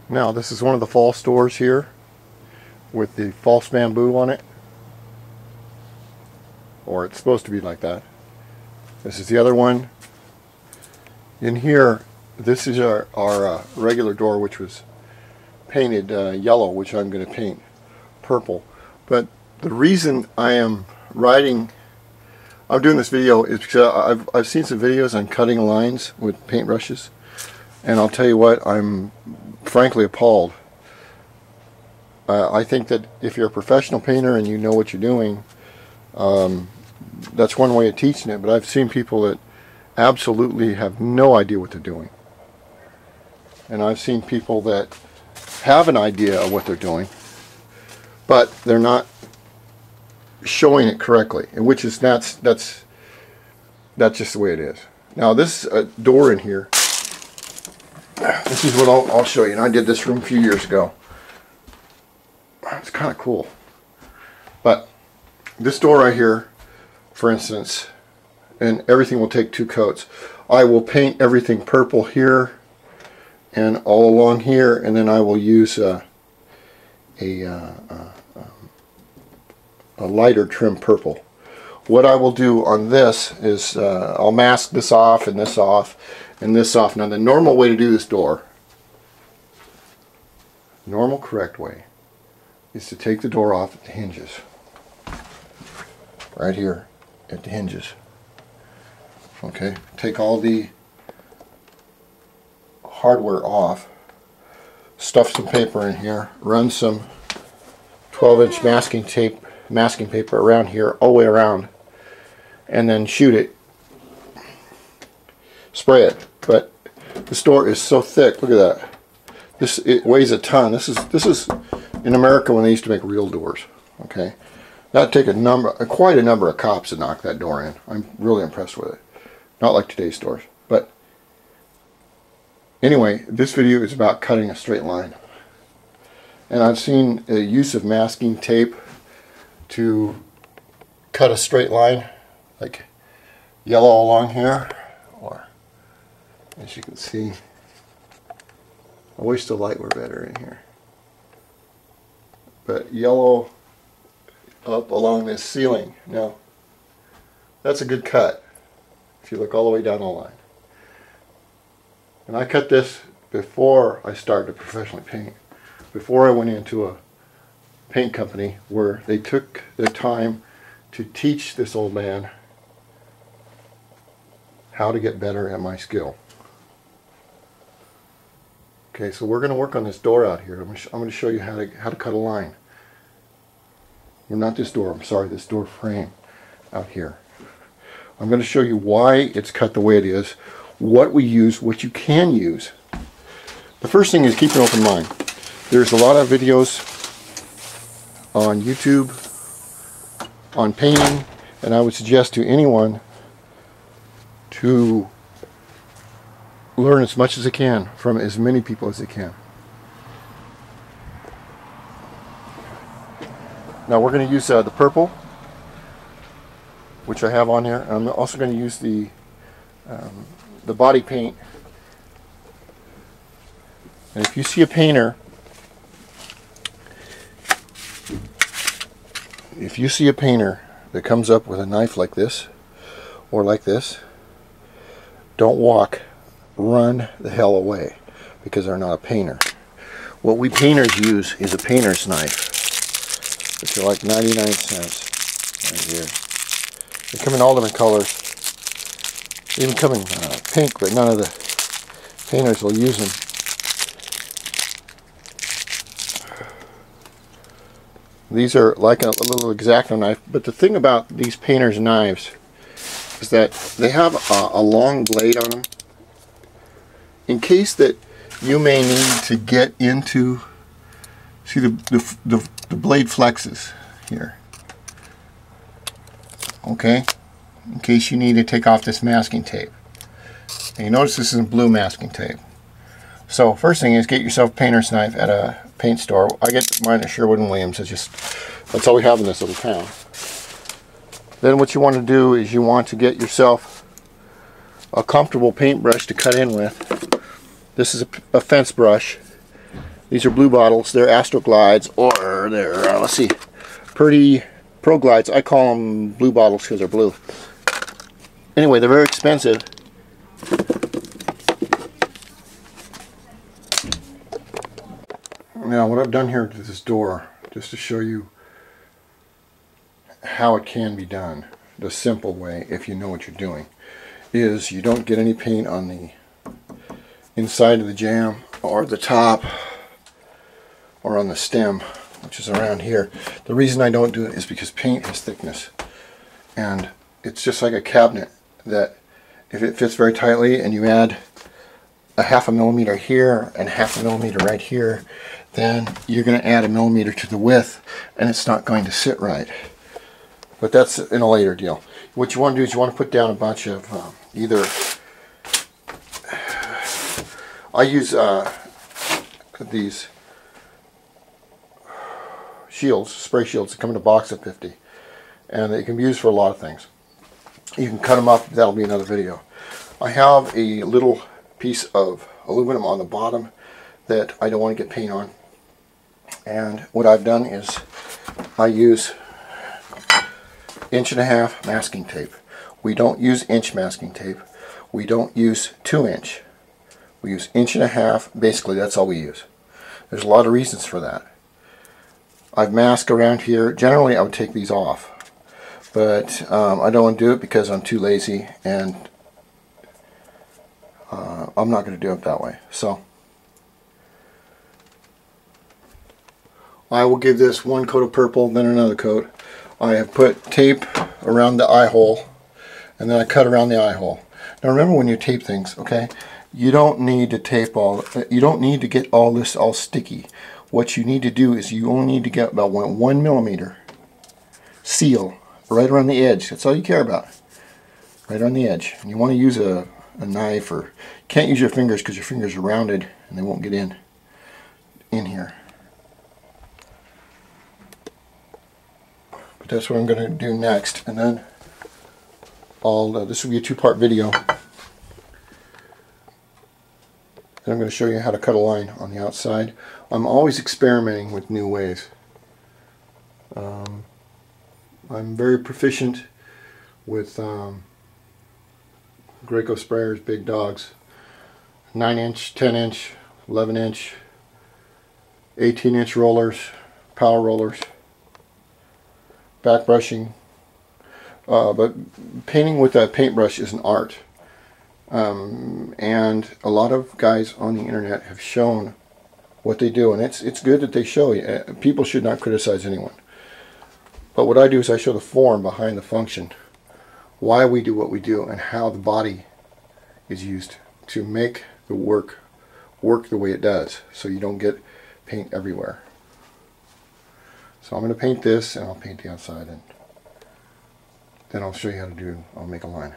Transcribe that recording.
Now this is one of the false doors here with the false bamboo on it, or it's supposed to be like that. This is the other one. In here, this is our regular door, which was painted yellow, which I'm going to paint purple. But the reason I'm doing this video is because I've seen some videos on cutting lines with paintbrushes, and I'll tell you what, I'm frankly appalled. I think that if you're a professional painter and you know what you're doing, that's one way of teaching it, but I've seen people that absolutely have no idea what they're doing. And I've seen people that have an idea of what they're doing, but they're not showing it correctly, and which is that's just the way it is. Now this door in here, this is what I'll show you, and I did this room a few years ago. It's kind of cool. But this door right here, for instance, and everything will take 2 coats. I will paint everything purple here and all along here, and then I will use a lighter trim purple. What I will do on this is I'll mask this off and this off and this off. Now the normal way to do this door, normal correct way, is to take the door off at the hinges. Right here at the hinges. Okay, take all the hardware off, stuff some paper in here, run some 12-inch masking paper around here, all the way around, and then shoot it. Spray it. But this door is so thick. Look at that. It weighs a ton. This is in America when they used to make real doors. Okay, that'd take quite a number of cops to knock that door in. I'm really impressed with it. Not like today's doors. But anyway, this video is about cutting a straight line. And I've seen the use of masking tape to cut a straight line, like yellow along here, or as you can see, I wish the light were better in here, but yellow up along this ceiling. Now that's a good cut if you look all the way down the line. And I cut this before I started to professionally paint, before I went into a paint company where they took the time to teach this old man how to get better at my skill. Okay, so we're going to work on this door out here. I'm going to show you how to cut a line. Well, not this door, I'm sorry, this door frame out here. I'm going to show you why it's cut the way it is, what we use, what you can use. The first thing is keep an open mind. There's a lot of videos on YouTube on painting, and I would suggest to anyone to learn as much as they can from as many people as they can. Now we're going to use the purple, which I have on here. I'm also going to use the body paint. And if you see a painter, that comes up with a knife like this or like this, don't walk, run the hell away, because they're not a painter. What we painters use is a painter's knife, which are like 99 cents right here. They come in all different colors. They even come in pink, but none of the painters will use them. These are like a little X-Acto knife, but the thing about these painters' knives is that they have a long blade on them, in case that you may need to get into, see the blade flexes here, okay, in case you need to take off this masking tape. And you notice this is blue masking tape. So first thing is get yourself a painter's knife at a paint store. I get mine at Sherwood & Williams. That's all we have in this little town. Then what you want to do is you want to get yourself a comfortable paintbrush to cut in with. This is a fence brush. These are blue bottles. They're Astro Glides, or they're, let's see, Purdy Pro Glides. I call them blue bottles because they're blue. Anyway, they're very expensive. Now, what I've done here to this door, just to show you how it can be done, the simple way, if you know what you're doing, is you don't get any paint on the inside of the jamb or the top or on the stem, which is around here. The reason I don't do it is because paint has thickness, and it's just like a cabinet that if it fits very tightly and you add a 1/2 millimeter here and 1/2 millimeter right here, then you're going to add a millimeter to the width and it's not going to sit right. But that's in a later deal. What you want to do is you want to put down a bunch of either, I use these shields, spray shields that come in a box of 50, and they can be used for a lot of things. You can cut them up, that'll be another video. I have a little piece of aluminum on the bottom that I don't want to get paint on, and what I've done is I use 1.5" masking tape. We don't use inch masking tape. We don't use 2-inch. We use 1.5". Basically, that's all we use. There's a lot of reasons for that. I've masked around here. Generally, I would take these off, but I don't want to do it because I'm too lazy, and I'm not going to do it that way. So I will give this one coat of purple, then another coat. I have put tape around the eye hole, and then I cut around the eye hole. Now remember, when you tape things, okay, you don't need to tape you don't need to get all this all sticky. What you need to do is you only need to get about 1 millimeter seal right around the edge. That's all you care about, right on the edge. And you want to use a knife, or you can't use your fingers because your fingers are rounded and they won't get in here. But that's what I'm going to do next, and then this will be a 2-part video. Then I'm going to show you how to cut a line on the outside. I'm always experimenting with new ways. I'm very proficient with Graco sprayers, big dogs, 9-inch, 10-inch, 11-inch, 18-inch rollers, power rollers, back brushing. But painting with a paintbrush is an art. And a lot of guys on the internet have shown what they do, and it's good that they show you. People should not criticize anyone. But what I do is I show the form behind the function, why we do what we do, and how the body is used to make the work the way it does, so you don't get paint everywhere. So I'm going to paint this, and I'll paint the outside, and then I'll show you how to I'll make a line.